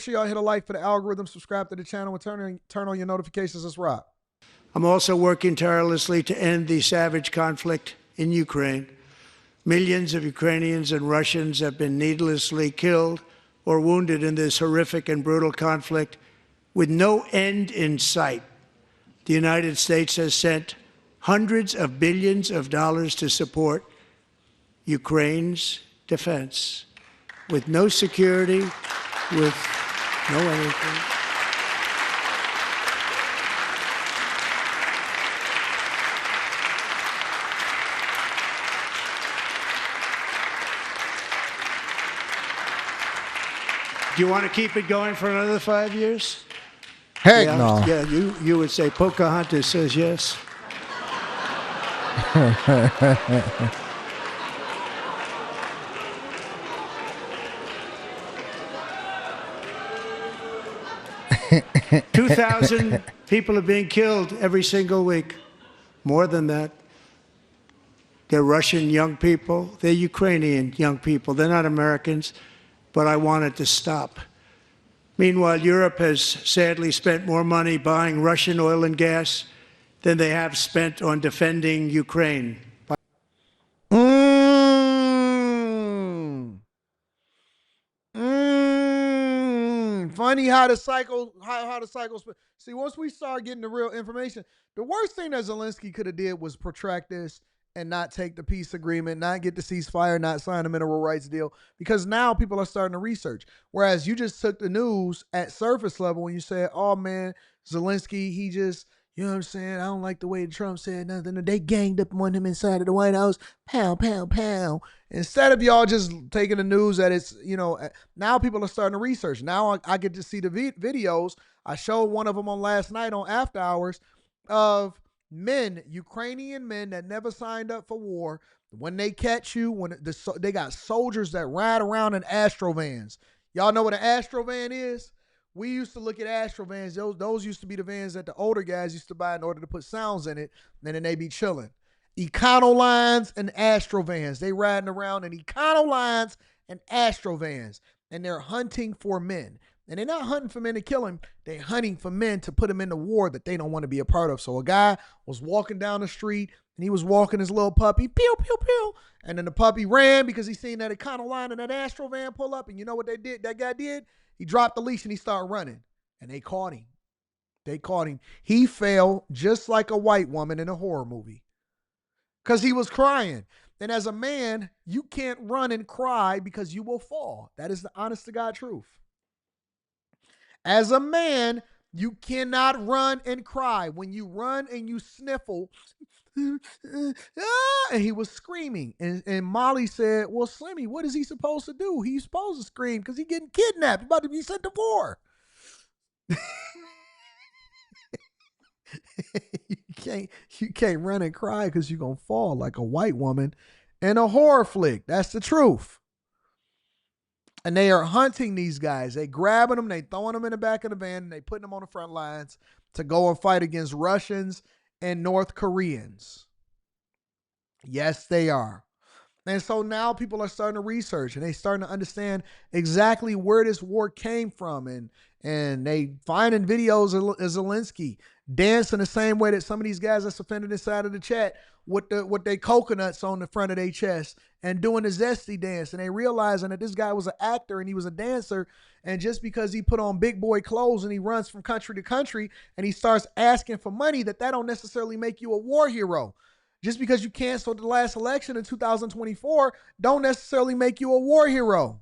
sure y'all hit a like for the algorithm, subscribe to the channel, and turn on your notifications. Let's rock. I'm also working tirelessly to end the savage conflict in Ukraine. Millions of Ukrainians and Russians have been needlessly killed or wounded in this horrific and brutal conflict with no end in sight. The United States has sent hundreds of billions of dollars to support Ukraine's defense with no security, with no anything. Do you want to keep it going for another 5 years? Heck yeah, no. Yeah, you would say Pocahontas says yes. $2,000 people are being killed every single week. More than that. They're Russian young people. They're Ukrainian young people. They're not Americans. But I want it to stop. Meanwhile, Europe has sadly spent more money buying Russian oil and gas than they have spent on defending Ukraine. Funny how the cycle, how the cycles. See, once we start getting the real information, the worst thing that Zelensky could have did was protract this and not take the peace agreement, not get the ceasefire, not sign a mineral rights deal, because now people are starting to research. Whereas you just took the news at surface level when you said, oh man, Zelensky, he just, you know what I'm saying? I don't like the way Trump said nothing. They ganged up on him inside of the White House. Pow, pow, pow. Instead of y'all just taking the news that it's, you know, now people are starting to research. Now I get to see the videos. I showed one of them on last night on After Hours of men, Ukrainian men that never signed up for war. When they catch you, they got soldiers that ride around in Astrovans. Y'all know what an Astrovan is? We used to look at Astrovans. Those used to be the vans that the older guys used to buy in order to put sounds in it, and then they be chilling. Econolines and Astrovans. They riding around in Econolines and Astrovans, and they're hunting for men. And they're not hunting for men to kill him. They're hunting for men to put him in the war that they don't want to be a part of. So a guy was walking down the street, and he was walking his little puppy, pew, pew, pew. And then the puppy ran because he seen that Econoline and that Astrovan pull up. And you know what they did? That guy did? He dropped the leash and he started running. And they caught him. They caught him. He fell just like a white woman in a horror movie because he was crying. And as a man, you can't run and cry because you will fall. That is the honest to God truth. As a man, you cannot run and cry. When you run and you sniffle, and he was screaming. And Molly said, well, Slimmy, what is he supposed to do? He's supposed to scream because he's getting kidnapped. He's about to be sent to war. You can't run and cry because you're going to fall like a white woman in a horror flick. That's the truth. And they are hunting these guys. They grabbing them, they throwing them in the back of the van, and they putting them on the front lines to go and fight against Russians and North Koreans. Yes, they are. And so now people are starting to research, and they starting to understand exactly where this war came from. And they finding videos of Zelensky dancing the same way that some of these guys that's offended inside of the chat with their coconuts on the front of their chest and doing the zesty dance. And they realizing that this guy was an actor and he was a dancer. And just because he put on big boy clothes and he runs from country to country and he starts asking for money, that don't necessarily make you a war hero. Just because you canceled the last election in 2024 don't necessarily make you a war hero.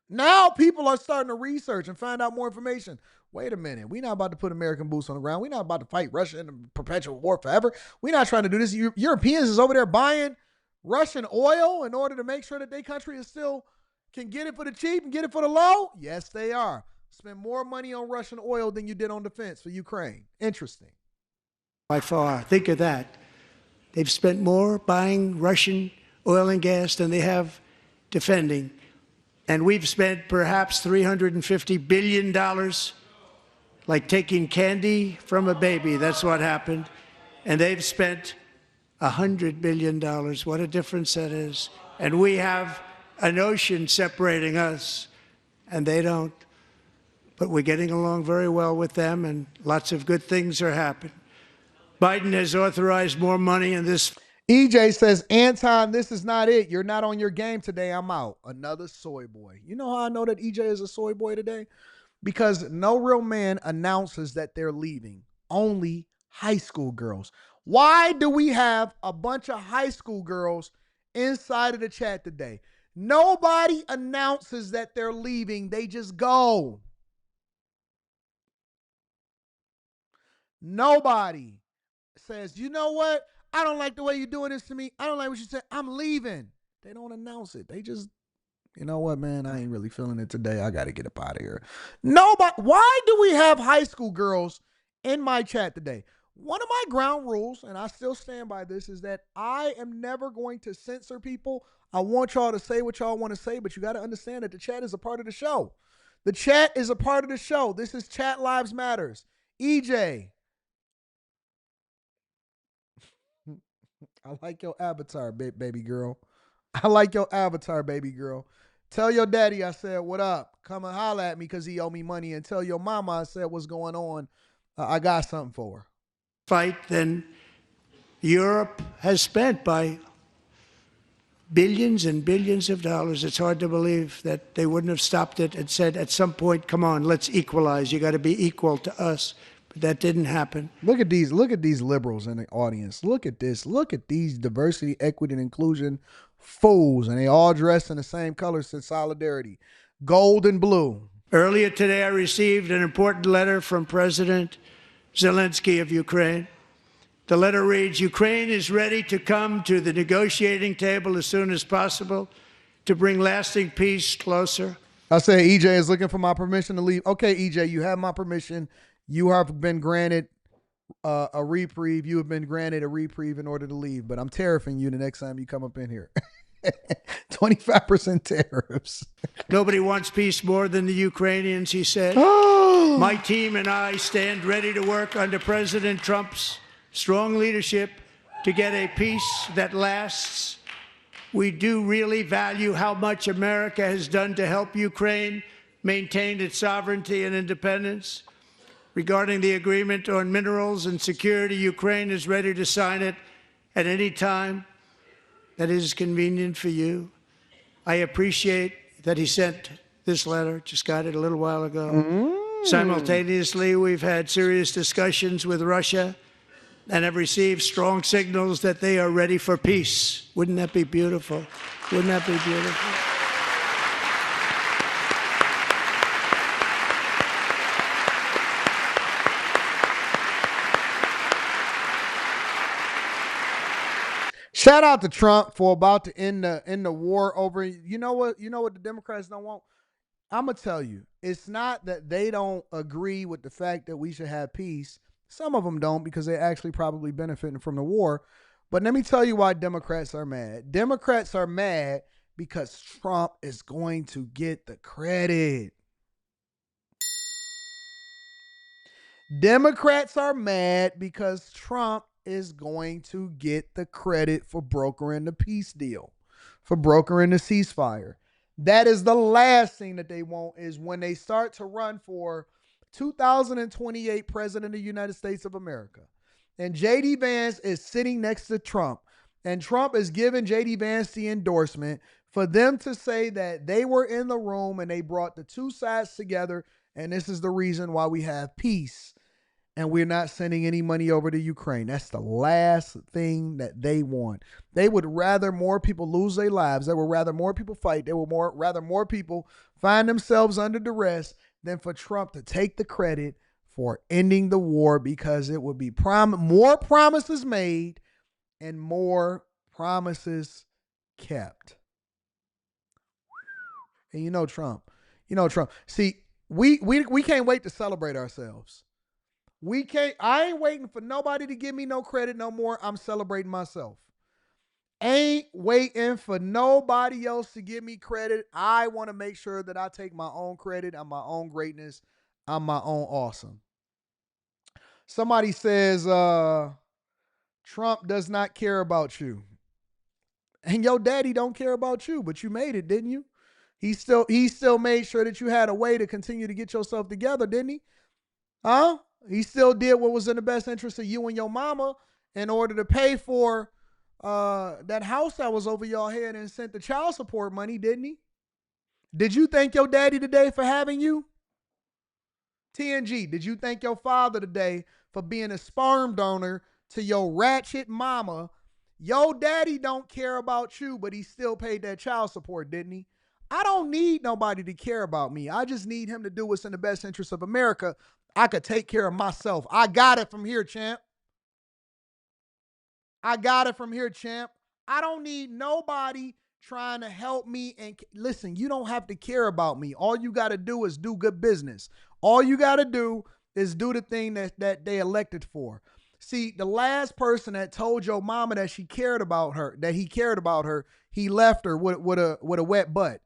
Now people are starting to research and find out more information. Wait a minute. We're not about to put American boots on the ground. We're not about to fight Russia in a perpetual war forever. We're not trying to do this. Europeans is over there buying Russian oil in order to make sure that their country is still can get it for the cheap and get it for the low. Yes, they are. Spend more money on Russian oil than you did on defense for Ukraine. Interesting. By far. Think of that. They've spent more buying Russian oil and gas than they have defending. And we've spent perhaps $350 billion, like taking candy from a baby. That's what happened. And they've spent $100 billion. What a difference that is. And we have an ocean separating us, and they don't. but we're getting along very well with them, and lots of good things are happening. Biden has authorized more money in this. EJ says, Anton, this is not it. You're not on your game today. I'm out. Another soy boy. You know how I know that EJ is a soy boy today? Because no real man announces that they're leaving. Only high school girls. Why do we have a bunch of high school girls inside of the chat today? Nobody announces that they're leaving. They just go. Nobody says, you know what? I don't like the way you're doing this to me. I don't like what you said. I'm leaving. They don't announce it. They just, you know what, man? I ain't really feeling it today. I got to get up out of here. Nobody. Why do we have high school girls in my chat today? One of my ground rules, and I still stand by this, is that I am never going to censor people. I want y'all to say what y'all want to say, but you got to understand that the chat is a part of the show. The chat is a part of the show. This is Chat Lives Matters. EJ, I like your avatar, baby girl. I like your avatar, baby girl. Tell your daddy I said, what up? Come and holler at me because he owe me money. And tell your mama I said, what's going on? I got something for her. Fight than Europe has spent by billions and billions of dollars. It's hard to believe that they wouldn't have stopped it and said at some point, come on, let's equalize. You got to be equal to us. But that didn't happen. Look at these liberals in the audience. Look at this. Look at these diversity, equity, and inclusion fools. And they all dressed in the same colors in solidarity. Gold and blue. Earlier today, I received an important letter from President Zelensky of Ukraine. The letter reads, Ukraine is ready to come to the negotiating table as soon as possible to bring lasting peace closer. I say EJ is looking for my permission to leave. Okay, EJ, you have my permission. You have been granted a reprieve. You have been granted a reprieve in order to leave, but I'm tariffing you the next time you come up in here. 25% tariffs. Nobody wants peace more than the Ukrainians, he said. My team and I stand ready to work under President Trump's strong leadership to get a peace that lasts. We do really value how much America has done to help Ukraine maintain its sovereignty and independence. Regarding the agreement on minerals and security, Ukraine is ready to sign it at any time that is convenient for you. I appreciate that he sent this letter, just got it a little while ago. Simultaneously, we've had serious discussions with Russia and have received strong signals that they are ready for peace. Wouldn't that be beautiful? Wouldn't that be beautiful? Shout out to Trump for about to end the war over. You know what the Democrats don't want? I'm gonna tell you, it's not that they don't agree with the fact that we should have peace. Some of them don't because they're actually probably benefiting from the war. But let me tell you why Democrats are mad. Democrats are mad because Trump is going to get the credit. Democrats are mad because Trump is going to get the credit for brokering the peace deal, for brokering the ceasefire. That is the last thing that they want is when they start to run for 2028 President of the United States of America. And J.D. Vance is sitting next to Trump. And Trump is giving J.D. Vance the endorsement for them to say that they were in the room and they brought the two sides together. And this is the reason why we have peace. And we're not sending any money over to Ukraine. That's the last thing that they want. They would rather more people lose their lives. They would rather more people fight. They would rather more people find themselves under duress than for Trump to take the credit for ending the war because it would be more promises made and more promises kept. And you know Trump. See, we can't wait to celebrate ourselves. I ain't waiting for nobody to give me no credit no more. I'm celebrating myself. Ain't waiting for nobody else to give me credit. I want to make sure that I take my own credit. I'm my own greatness. I'm my own awesome. Somebody says, Trump does not care about you. And your daddy don't care about you, but you made it, didn't you? He still made sure that you had a way to continue to get yourself together, didn't he? Huh? He still did what was in the best interest of you and your mama in order to pay for that house that was over y'all head and sent the child support money, didn't he? Did you thank your daddy today for having you? TNG, did you thank your father today for being a sperm donor to your ratchet mama? Your daddy don't care about you, but he still paid that child support, didn't he? I don't need nobody to care about me. I just need him to do what's in the best interest of America. I could take care of myself. I got it from here, champ. I got it from here, champ. I don't need nobody trying to help me. And listen, you don't have to care about me. All you got to do is do good business. All you got to do is do the thing that they elected for. See, the last person that told your mama that she cared about her, that he cared about her, he left her with a wet butt.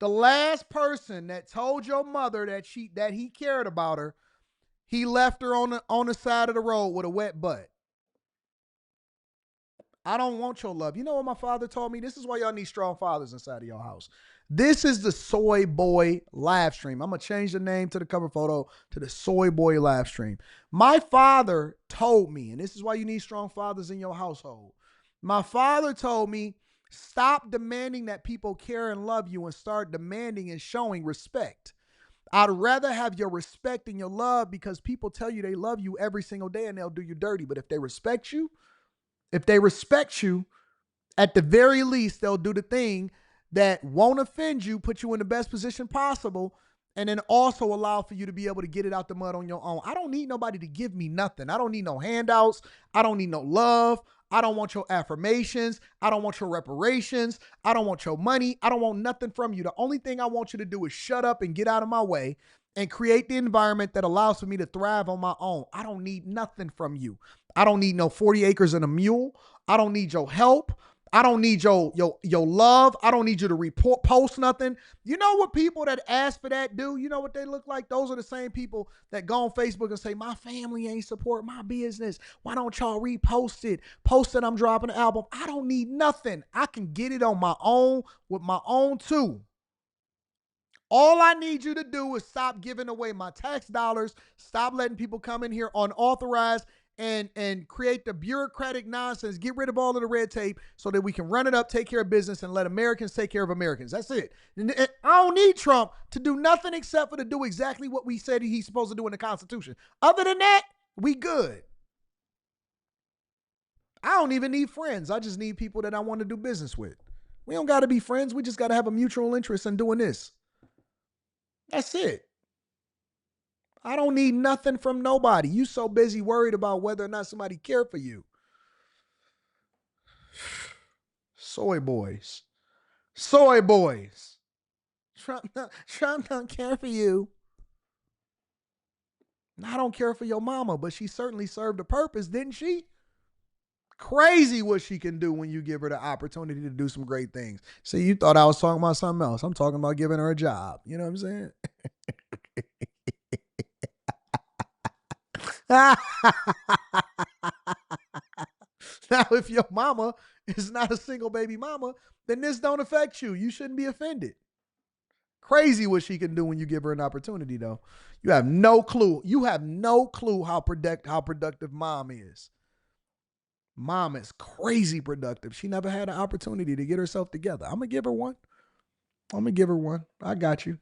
The last person that told your mother that he cared about her, he left her on the side of the road with a wet butt. I don't want your love. You know what my father told me? This is why y'all need strong fathers inside of your house. This is the Soy Boy live stream. I'm going to change the name to the cover photo to the Soy Boy live stream. My father told me, and this is why you need strong fathers in your household. My father told me, stop demanding that people care and love you and start demanding and showing respect. I'd rather have your respect and your love because people tell you they love you every single day and they'll do you dirty. But if they respect you, at the very least, they'll do the thing that won't offend you, put you in the best position possible, and then also allow for you to be able to get it out the mud on your own. I don't need nobody to give me nothing. I don't need no handouts. I don't need no love. I don't want your affirmations. I don't want your reparations. I don't want your money. I don't want nothing from you. The only thing I want you to do is shut up and get out of my way and create the environment that allows for me to thrive on my own. I don't need nothing from you. I don't need no 40 acres and a mule. I don't need your help. I don't need your love. I don't need you to post nothing. You know what people that ask for that do? You know what they look like? Those are the same people that go on Facebook and say, my family ain't support my business. Why don't y'all repost it? Post that I'm dropping an album. I don't need nothing. I can get it on my own with my own too. All I need you to do is stop giving away my tax dollars. Stop letting people come in here unauthorized and create the bureaucratic nonsense. Get rid of all of the red tape so that we can run it up, take care of business, and let Americans take care of Americans. That's it. And I don't need Trump to do nothing except for to do exactly what we said he's supposed to do in the Constitution. Other than that, we good. I don't even need friends. I just need people that I want to do business with. We don't got to be friends. We just got to have a mutual interest in doing this. That's it. I don't need nothing from nobody. You so busy worried about whether or not somebody care for you. Soy boys. Soy boys. Trump don't care for you. I don't care for your mama, but she certainly served a purpose, didn't she? Crazy what she can do when you give her the opportunity to do some great things. See, you thought I was talking about something else. I'm talking about giving her a job. You know what I'm saying? Now, if your mama is not a single baby mama, then this don't affect you. You shouldn't be offended. Crazy what she can do when you give her an opportunity, though. You have no clue. You have no clue how productive mom is. Mom is crazy productive. She never had an opportunity to get herself together. I'm going to give her one. I got you.